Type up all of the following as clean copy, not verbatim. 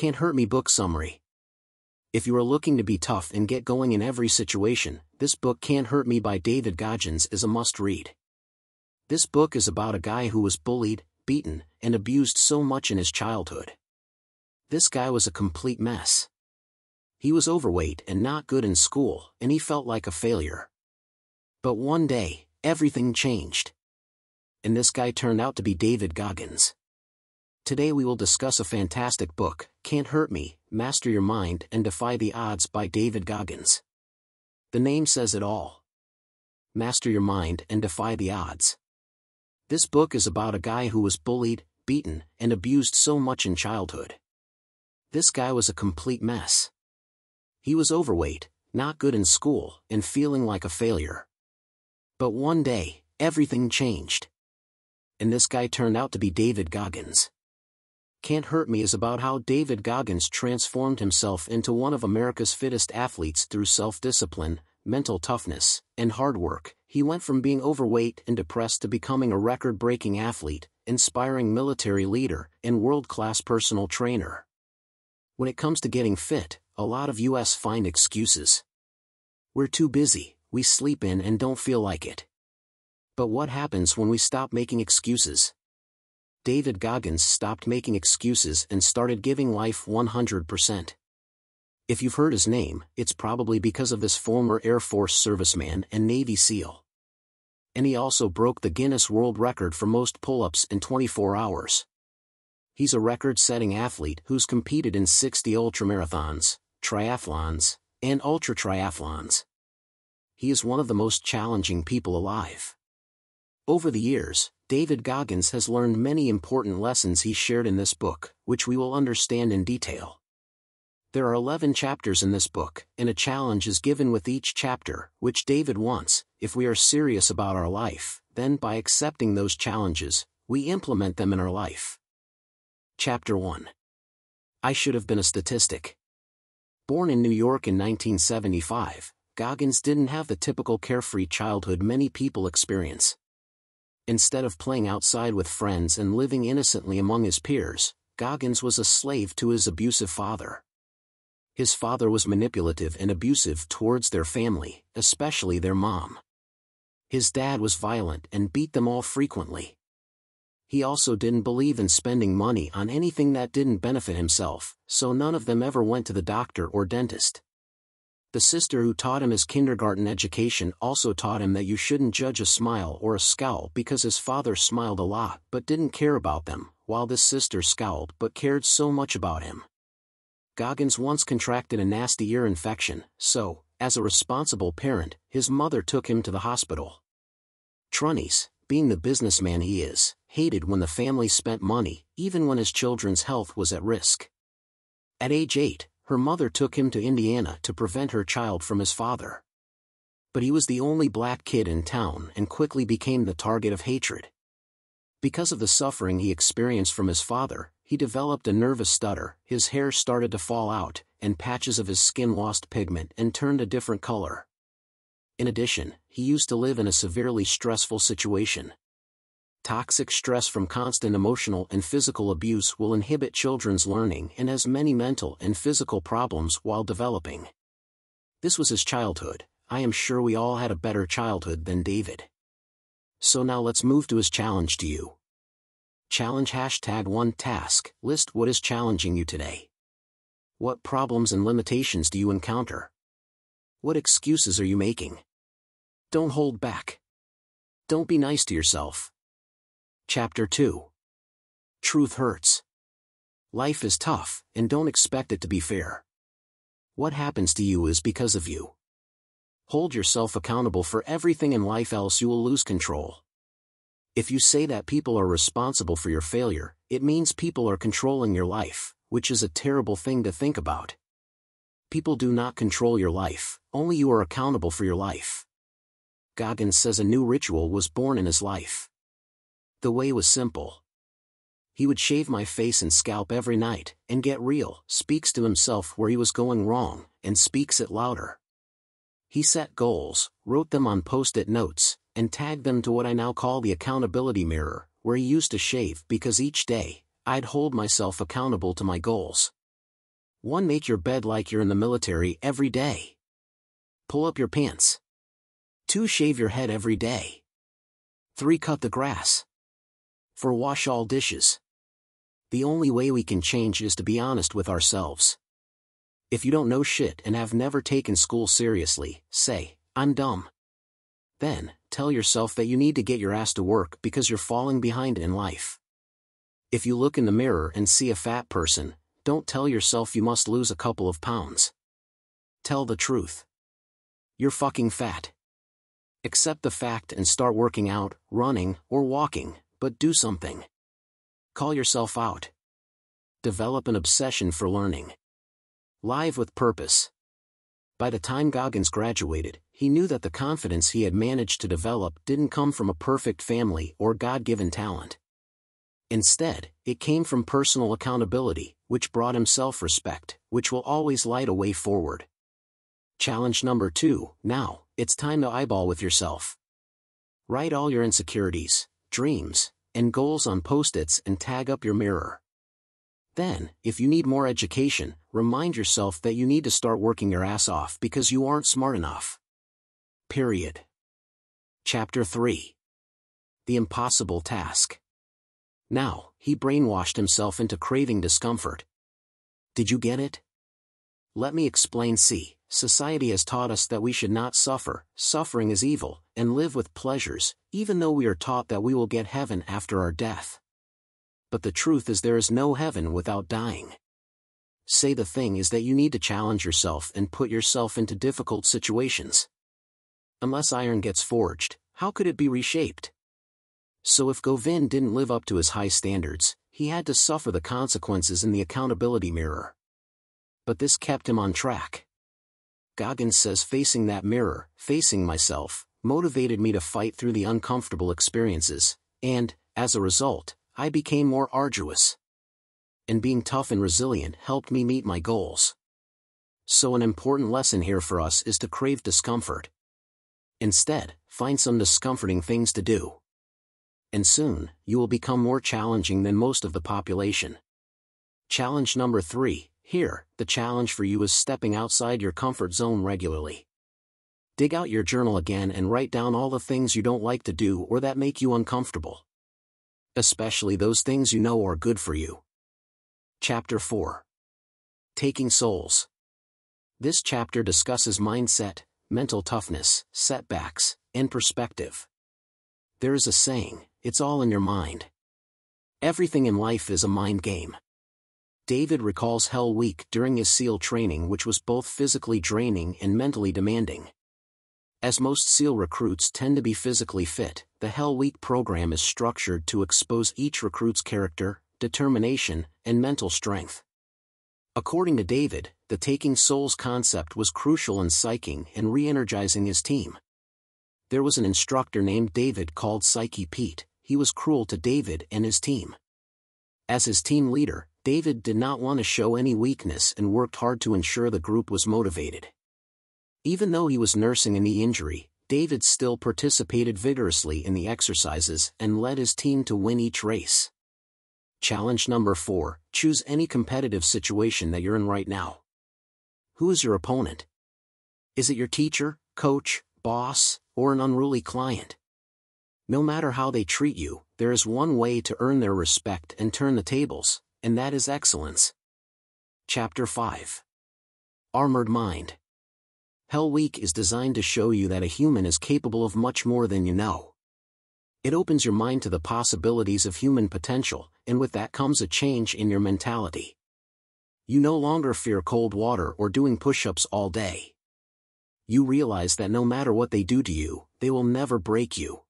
Can't Hurt Me book summary. If you are looking to be tough and get going in every situation, this book Can't Hurt Me by David Goggins is a must-read. This book is about a guy who was bullied, beaten, and abused so much in his childhood. This guy was a complete mess. He was overweight and not good in school, and he felt like a failure. But one day, everything changed. And this guy turned out to be David Goggins. Today we will discuss a fantastic book, Can't Hurt Me, Master Your Mind and Defy the Odds by David Goggins. The name says it all. Master your mind and defy the odds. This book is about a guy who was bullied, beaten, and abused so much in childhood. This guy was a complete mess. He was overweight, not good in school, and feeling like a failure. But one day, everything changed. And this guy turned out to be David Goggins. Can't Hurt Me is about how David Goggins transformed himself into one of America's fittest athletes through self-discipline, mental toughness, and hard work. He went from being overweight and depressed to becoming a record-breaking athlete, inspiring military leader, and world-class personal trainer. When it comes to getting fit, a lot of us find excuses. We're too busy, we sleep in and don't feel like it. But what happens when we stop making excuses? David Goggins stopped making excuses and started giving life 100%. If you've heard his name, it's probably because of this former Air Force serviceman and Navy SEAL. And he also broke the Guinness World Record for most pull-ups in 24 hours. He's a record-setting athlete who's competed in 60 ultramarathons, triathlons, and ultra-triathlons. He is one of the most challenging people alive. Over the years, David Goggins has learned many important lessons he shared in this book, which we will understand in detail. There are 11 chapters in this book, and a challenge is given with each chapter, which David wants, if we are serious about our life, then by accepting those challenges, we implement them in our life. Chapter 1. I Should Have Been a Statistic. Born in New York in 1975, Goggins didn't have the typical carefree childhood many people experience. Instead of playing outside with friends and living innocently among his peers, Goggins was a slave to his abusive father. His father was manipulative and abusive towards their family, especially their mom. His dad was violent and beat them all frequently. He also didn't believe in spending money on anything that didn't benefit himself, so none of them ever went to the doctor or dentist. The sister who taught him his kindergarten education also taught him that you shouldn't judge a smile or a scowl because his father smiled a lot but didn't care about them, while this sister scowled but cared so much about him. Goggins once contracted a nasty ear infection, so, as a responsible parent, his mother took him to the hospital. Trunnies, being the businessman he is, hated when the family spent money, even when his children's health was at risk. At age 8, her mother took him to Indiana to prevent her child from his father. But he was the only black kid in town and quickly became the target of hatred. Because of the suffering he experienced from his father, he developed a nervous stutter, his hair started to fall out, and patches of his skin lost pigment and turned a different color. In addition, he used to live in a severely stressful situation. Toxic stress from constant emotional and physical abuse will inhibit children's learning and has many mental and physical problems while developing. This was his childhood. I am sure we all had a better childhood than David. So now let's move to his challenge to you. Challenge #1 task. List what is challenging you today. What problems and limitations do you encounter? What excuses are you making? Don't hold back. Don't be nice to yourself. Chapter 2. Truth hurts. Life is tough, and don't expect it to be fair. What happens to you is because of you. Hold yourself accountable for everything in life, else you will lose control. If you say that people are responsible for your failure, it means people are controlling your life, which is a terrible thing to think about. People do not control your life, only you are accountable for your life. Goggins says a new ritual was born in his life. The way was simple. He would shave my face and scalp every night, and get real, speaks to himself where he was going wrong, and speaks it louder. He set goals, wrote them on post-it notes, and tagged them to what I now call the accountability mirror, where he used to shave because each day, I'd hold myself accountable to my goals. 1. Make your bed like you're in the military every day. Pull up your pants. 2. Shave your head every day. 3. Cut the grass. 4. Wash all dishes. The only way we can change is to be honest with ourselves. If you don't know shit and have never taken school seriously, say, "I'm dumb." Then, tell yourself that you need to get your ass to work because you're falling behind in life. If you look in the mirror and see a fat person, don't tell yourself you must lose a couple of pounds. Tell the truth. You're fucking fat. Accept the fact and start working out, running, or walking, but do something. Call yourself out. Develop an obsession for learning. Live with purpose. By the time Goggins graduated, he knew that the confidence he had managed to develop didn't come from a perfect family or God-given talent. Instead, it came from personal accountability, which brought him self-respect, which will always light a way forward. Challenge number 2, now, it's time to eyeball with yourself. Write all your insecurities, dreams, and goals on post-its and tag up your mirror. Then, if you need more education, remind yourself that you need to start working your ass off because you aren't smart enough. Period. Chapter 3. The Impossible Task. Now, he brainwashed himself into craving discomfort. Did you get it? Let me explain. See, society has taught us that we should not suffer, suffering is evil, and live with pleasures, even though we are taught that we will get heaven after our death. But the truth is there is no heaven without dying. Say the thing is that you need to challenge yourself and put yourself into difficult situations. Unless iron gets forged, how could it be reshaped? So if Govind didn't live up to his high standards, he had to suffer the consequences in the accountability mirror. But this kept him on track. Goggins says facing that mirror, facing myself, motivated me to fight through the uncomfortable experiences, and, as a result, I became more arduous. And being tough and resilient helped me meet my goals. So an important lesson here for us is to crave discomfort. Instead, find some discomforting things to do. And soon, you will become more challenging than most of the population. Challenge number 3, here, the challenge for you is stepping outside your comfort zone regularly. Dig out your journal again and write down all the things you don't like to do or that make you uncomfortable. Especially those things you know are good for you. Chapter 4. Taking Souls. This chapter discusses mindset, mental toughness, setbacks, and perspective. There is a saying, it's all in your mind. Everything in life is a mind game. David recalls Hell Week during his SEAL training, which was both physically draining and mentally demanding. As most SEAL recruits tend to be physically fit, the Hell Week program is structured to expose each recruit's character, determination, and mental strength. According to David, the taking souls concept was crucial in psyching and re-energizing his team. There was an instructor named David called Psyche Pete. He was cruel to David and his team. As his team leader, David did not want to show any weakness and worked hard to ensure the group was motivated. Even though he was nursing a knee injury, David still participated vigorously in the exercises and led his team to win each race. Challenge number 4, choose any competitive situation that you're in right now. Who is your opponent? Is it your teacher, coach, boss, or an unruly client? No matter how they treat you, there is one way to earn their respect and turn the tables, and that is excellence. Chapter 5. Armored Mind. Hell Week is designed to show you that a human is capable of much more than you know. It opens your mind to the possibilities of human potential, and with that comes a change in your mentality. You no longer fear cold water or doing push-ups all day. You realize that no matter what they do to you, they will never break you.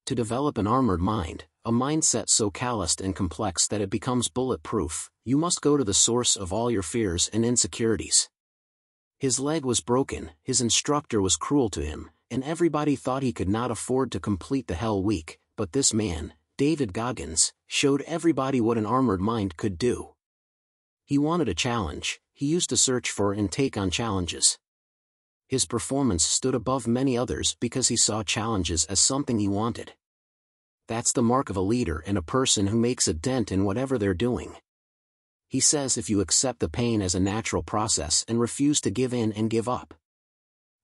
To develop an armored mind, a mindset so calloused and complex that it becomes bulletproof, you must go to the source of all your fears and insecurities. His leg was broken, his instructor was cruel to him, and everybody thought he could not afford to complete the Hell Week, but this man, David Goggins, showed everybody what an armored mind could do. He wanted a challenge, he used to search for and take on challenges. His performance stood above many others because he saw challenges as something he wanted. That's the mark of a leader and a person who makes a dent in whatever they're doing. He says if you accept the pain as a natural process and refuse to give in and give up.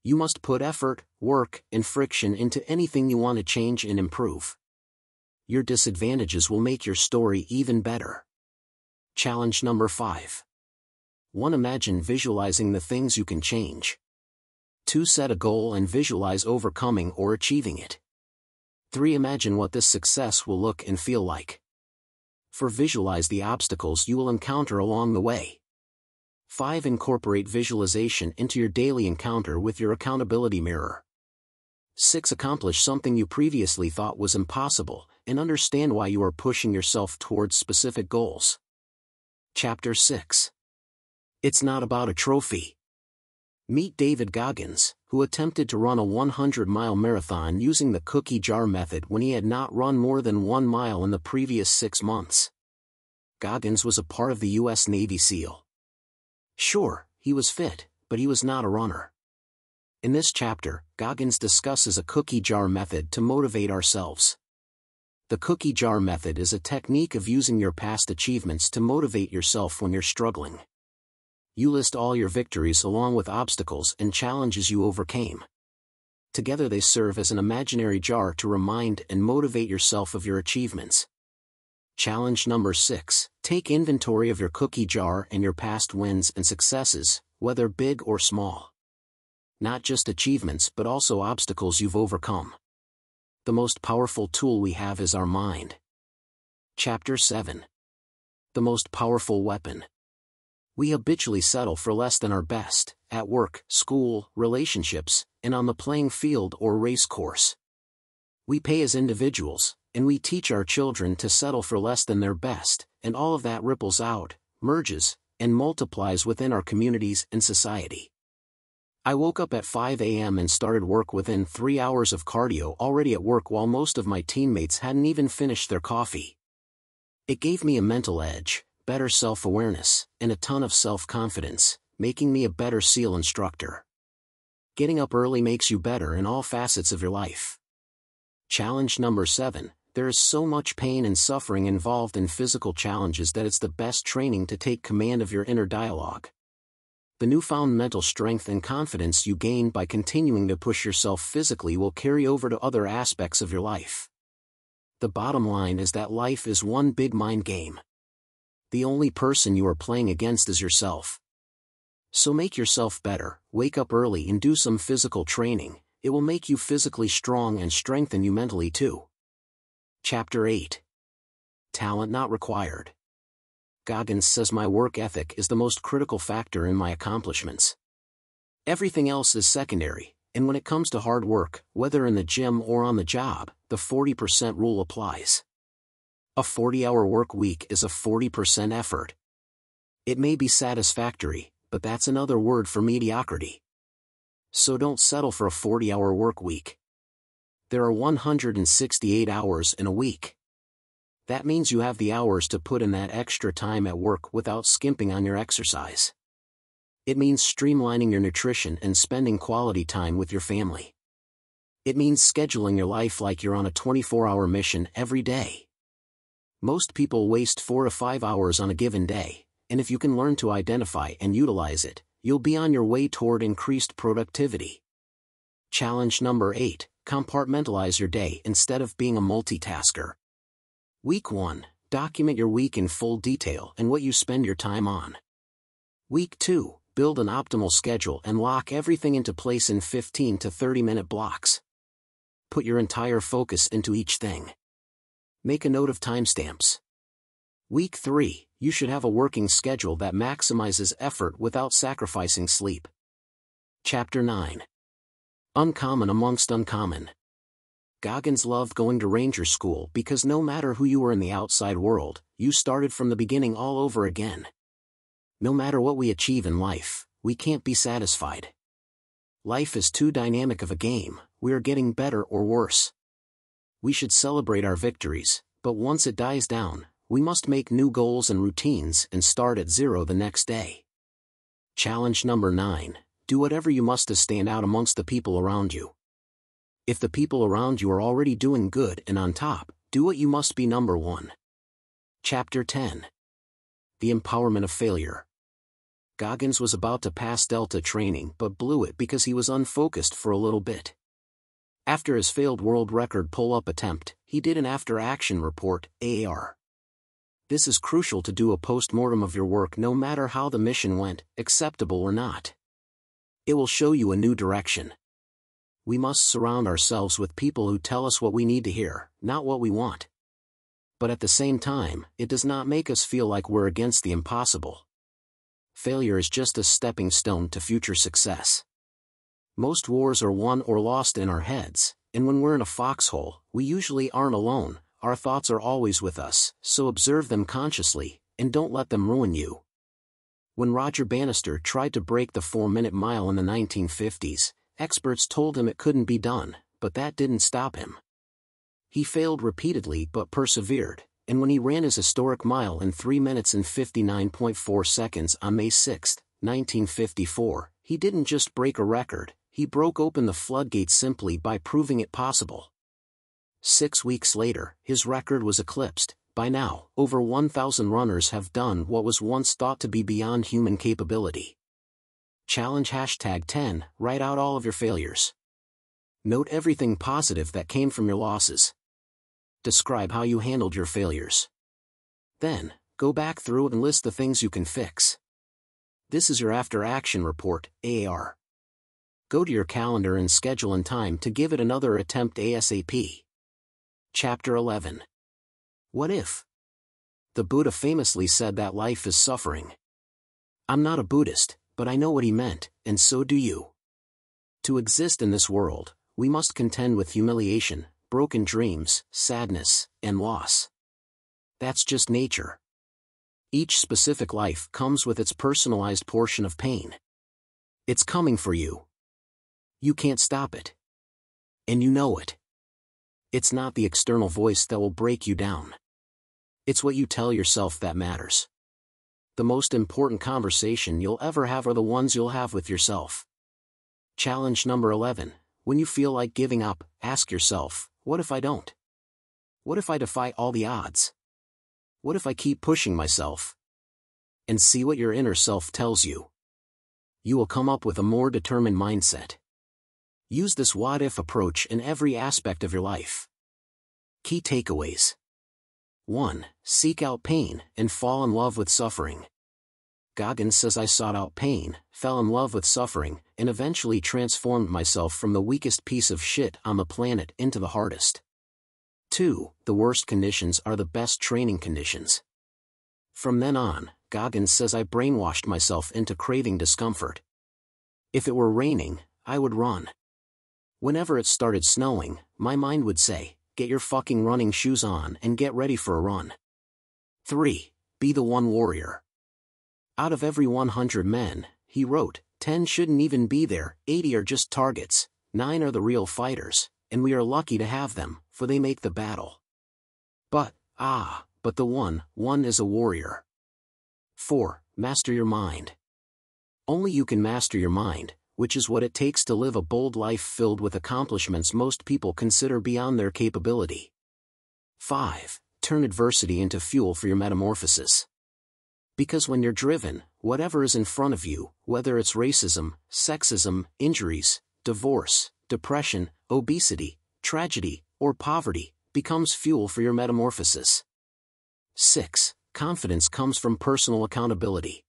You must put effort, work, and friction into anything you want to change and improve. Your disadvantages will make your story even better. Challenge number 5. 1. Imagine visualizing the things you can change. 2. Set a goal and visualize overcoming or achieving it. 3. Imagine what this success will look and feel like. 4. Visualize the obstacles you will encounter along the way. 5. Incorporate visualization into your daily encounter with your accountability mirror. 6. Accomplish something you previously thought was impossible, and understand why you are pushing yourself towards specific goals. Chapter 6. It's not about a trophy. Meet David Goggins, who attempted to run a 100-mile marathon using the cookie jar method when he had not run more than 1 mile in the previous 6 months. Goggins was a part of the U.S. Navy SEAL. Sure, he was fit, but he was not a runner. In this chapter, Goggins discusses a cookie jar method to motivate ourselves. The cookie jar method is a technique of using your past achievements to motivate yourself when you're struggling. You list all your victories along with obstacles and challenges you overcame. Together they serve as an imaginary jar to remind and motivate yourself of your achievements. Challenge number 6. Take inventory of your cookie jar and your past wins and successes, whether big or small. Not just achievements but also obstacles you've overcome. The most powerful tool we have is our mind. Chapter 7. The most powerful weapon. We habitually settle for less than our best, at work, school, relationships, and on the playing field or race course. We pay as individuals, and we teach our children to settle for less than their best, and all of that ripples out, merges, and multiplies within our communities and society. I woke up at 5 a.m. and started work within 3 hours of cardio already at work while most of my teammates hadn't even finished their coffee. It gave me a mental edge, better self-awareness, and a ton of self-confidence, making me a better SEAL instructor. Getting up early makes you better in all facets of your life. Challenge number 7. There is so much pain and suffering involved in physical challenges that it's the best training to take command of your inner dialogue. The newfound mental strength and confidence you gain by continuing to push yourself physically will carry over to other aspects of your life. The bottom line is that life is one big mind game. The only person you are playing against is yourself. So make yourself better, wake up early and do some physical training. It will make you physically strong and strengthen you mentally too. Chapter 8. Talent not required. Goggins says my work ethic is the most critical factor in my accomplishments. Everything else is secondary, and when it comes to hard work, whether in the gym or on the job, the 40% rule applies. A 40-hour work week is a 40% effort. It may be satisfactory, but that's another word for mediocrity. So don't settle for a 40-hour work week. There are 168 hours in a week. That means you have the hours to put in that extra time at work without skimping on your exercise. It means streamlining your nutrition and spending quality time with your family. It means scheduling your life like you're on a 24-hour mission every day. Most people waste 4 to 5 hours on a given day, and if you can learn to identify and utilize it, you'll be on your way toward increased productivity. Challenge number 8. Compartmentalize your day instead of being a multitasker. Week 1. Document your week in full detail and what you spend your time on. Week 2. Build an optimal schedule and lock everything into place in 15 to 30-minute blocks. Put your entire focus into each thing. Make a note of timestamps. Week 3. You should have a working schedule that maximizes effort without sacrificing sleep. Chapter 9. Uncommon amongst uncommon. Goggins loved going to Ranger School because no matter who you were in the outside world, you started from the beginning all over again. No matter what we achieve in life, we can't be satisfied. Life is too dynamic of a game, we are getting better or worse. We should celebrate our victories, but once it dies down, we must make new goals and routines and start at zero the next day. Challenge number 9. Do whatever you must to stand out amongst the people around you. If the people around you are already doing good and on top, do what you must be number 1. Chapter 10. The empowerment of failure. Goggins was about to pass Delta training but blew it because he was unfocused for a little bit. After his failed world record pull-up attempt, he did an after-action report, AAR. This is crucial to do a post-mortem of your work no matter how the mission went, acceptable or not. It will show you a new direction. We must surround ourselves with people who tell us what we need to hear, not what we want. But at the same time, it does not make us feel like we're against the impossible. Failure is just a stepping stone to future success. Most wars are won or lost in our heads, and when we're in a foxhole, we usually aren't alone. Our thoughts are always with us, so observe them consciously, and don't let them ruin you. When Roger Bannister tried to break the 4-minute mile in the 1950s, experts told him it couldn't be done, but that didn't stop him. He failed repeatedly but persevered, and when he ran his historic mile in 3 minutes and 59.4 seconds on May 6, 1954, he didn't just break a record, he broke open the floodgates simply by proving it possible. 6 weeks later, his record was eclipsed. By now, over 1,000 runners have done what was once thought to be beyond human capability. Challenge #10, write out all of your failures. Note everything positive that came from your losses. Describe how you handled your failures. Then, go back through and list the things you can fix. This is your after-action report, AAR. Go to your calendar and schedule in time to give it another attempt ASAP. Chapter 11. What if? The Buddha famously said that life is suffering. I'm not a Buddhist, but I know what he meant, and so do you. To exist in this world, we must contend with humiliation, broken dreams, sadness, and loss. That's just nature. Each specific life comes with its personalized portion of pain. It's coming for you. You can't stop it. And you know it. It's not the external voice that will break you down. It's what you tell yourself that matters. The most important conversation you'll ever have are the ones you'll have with yourself. Challenge number 11. When you feel like giving up, ask yourself, what if I don't? What if I defy all the odds? What if I keep pushing myself? And see what your inner self tells you. You will come up with a more determined mindset. Use this what-if approach in every aspect of your life. Key takeaways. 1. Seek out pain and fall in love with suffering. Goggins says I sought out pain, fell in love with suffering, and eventually transformed myself from the weakest piece of shit on the planet into the hardest. 2. The worst conditions are the best training conditions. From then on, Goggins says I brainwashed myself into craving discomfort. If it were raining, I would run. Whenever it started snowing, my mind would say, get your fucking running shoes on and get ready for a run. 3. Be the one warrior. Out of every 100 men, he wrote, 10 shouldn't even be there, 80 are just targets, 9 are the real fighters, and we are lucky to have them, for they make the battle. But the one is a warrior. 4. Master your mind. Only you can master your mind, which is what it takes to live a bold life filled with accomplishments most people consider beyond their capability. 5. Turn adversity into fuel for your metamorphosis. Because when you're driven, whatever is in front of you, whether it's racism, sexism, injuries, divorce, depression, obesity, tragedy, or poverty, becomes fuel for your metamorphosis. 6. Confidence comes from personal accountability.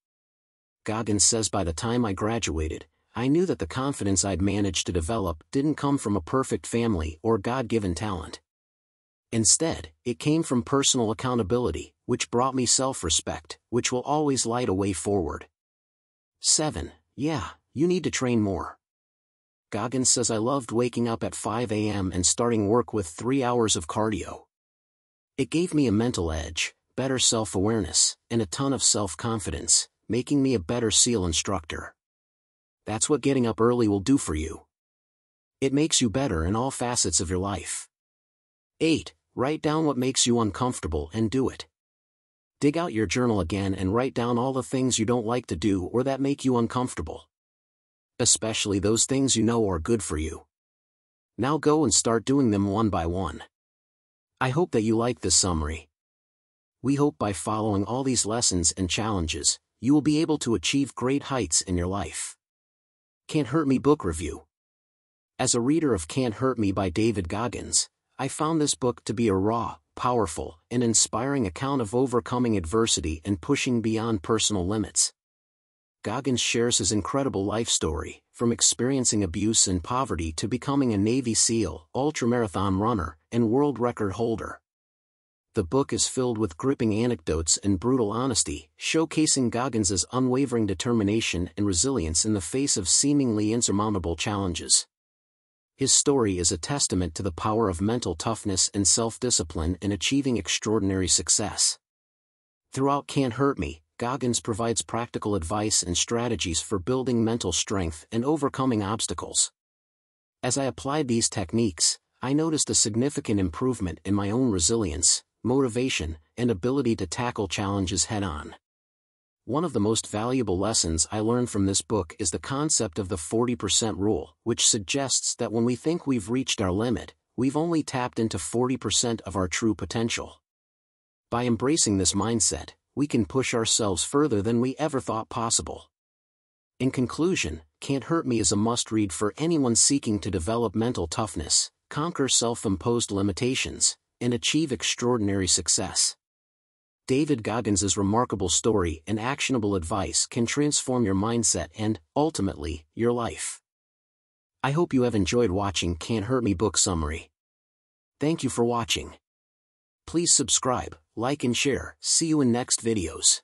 Goggins says by the time I graduated, I knew that the confidence I'd managed to develop didn't come from a perfect family or God-given talent. Instead, it came from personal accountability, which brought me self-respect, which will always light a way forward. 7. Yeah, you need to train more. Goggins says I loved waking up at 5 a.m. and starting work with 3 hours of cardio. It gave me a mental edge, better self-awareness, and a ton of self-confidence, making me a better SEAL instructor. That's what getting up early will do for you. It makes you better in all facets of your life. 8. Write down what makes you uncomfortable and do it. Dig out your journal again and write down all the things you don't like to do or that make you uncomfortable. Especially those things you know are good for you. Now go and start doing them one by one. I hope that you like this summary. We hope by following all these lessons and challenges, you will be able to achieve great heights in your life. Can't Hurt Me Book Review. As a reader of Can't Hurt Me by David Goggins, I found this book to be a raw, powerful, and inspiring account of overcoming adversity and pushing beyond personal limits. Goggins shares his incredible life story, from experiencing abuse and poverty to becoming a Navy SEAL, ultramarathon runner, and world record holder. The book is filled with gripping anecdotes and brutal honesty, showcasing Goggins's unwavering determination and resilience in the face of seemingly insurmountable challenges. His story is a testament to the power of mental toughness and self-discipline in achieving extraordinary success. Throughout Can't Hurt Me, Goggins provides practical advice and strategies for building mental strength and overcoming obstacles. As I applied these techniques, I noticed a significant improvement in my own resilience, motivation, and ability to tackle challenges head-on. One of the most valuable lessons I learned from this book is the concept of the 40% rule, which suggests that when we think we've reached our limit, we've only tapped into 40% of our true potential. By embracing this mindset, we can push ourselves further than we ever thought possible. In conclusion, Can't Hurt Me is a must-read for anyone seeking to develop mental toughness, conquer self-imposed limitations, and achieve extraordinary success. David Goggins' remarkable story and actionable advice can transform your mindset and, ultimately, your life. I hope you have enjoyed watching Can't Hurt Me Book Summary. Thank you for watching. Please subscribe, like and share. See you in next videos.